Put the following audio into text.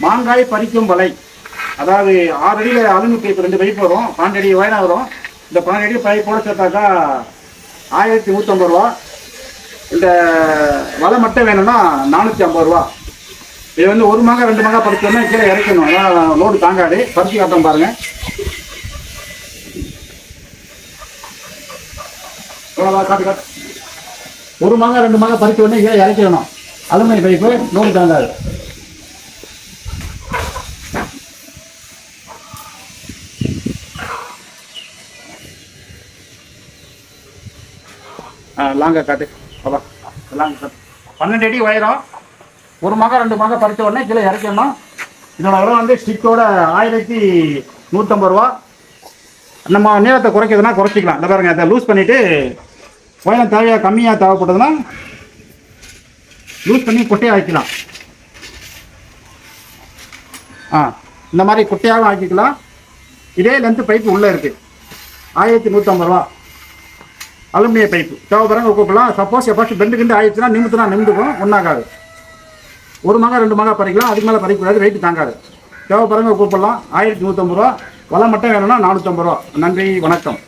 மாங்காய் பறிக்கும் வலை. அதாவது 6 அடியில் அலுமினியம் பைப் 2 பைப் வரும், 12 அடி உயரம் வரும். இந்த 12 அடி பைப்போட சேர்த்தாக்கா 1150 ரூபா. இந்த வலை மட்டும் வேணும்னா 450 ரூபா. இது வந்து 1 மாங்காய் 2 மாங்காய் பறிச்சோம்னா கீழே இறக்கணும், அதான் லோடு தாங்காது. பறிச்சு காட்டம் பாருங்க. காட்டு காட்டு. 1 மாங்காய் 2 மாங்காய் பறிச்ச உடனே கீழே இறக்கணும். அலுமினியம் பைப்பு லோடு தாங்காது. லாங்கா காட்டு பாபா, லாங்கா காட்டு. 12 அடி உயரம், 1 மாங்காய் 2 மாங்காய் பறிச்ச உடனே கீழே இறக்கணும். இதோட விலை வந்து ஸ்டிக்கோட 1150 ரூபா. நம்ம நீளத்தை குறைக்கிறதுனா குறைச்சிக்கலாம். இந்த பாருங்க, இதை லூஸ் பண்ணிவிட்டு உயரம் தேவையாக கம்மியாக தேவைப்பட்டதுன்னா லூஸ் பண்ணி குட்டையாக ஆக்கிக்கலாம். இந்த மாதிரி குட்டையாகவும் ஆக்கிக்கலாம். இதே லென்த்து பைப்பு உள்ளே இருக்குது, 1150 ரூபா. அலுமினிய பைப்பு தேவைப்படுறாங்க கூப்பிடலாம். சப்போஸ் எப்போச்சு பெண்டு கிண்டு ஆயிடுச்சுன்னா நிமிந்துக்கும், ஒன்றாகாது. 1 மாங்காய் 2 மாங்காய் பறிக்கலாம், அதுக்கு மேலே பறிக்கக்கூடாது, வெயிட் தாங்காது. தேவைப்படுறாங்க கூப்பிடலாம். 1150 ரூபா. வலை மட்டும் வேணும்னா 450 ரூபா. நன்றி, வணக்கம்.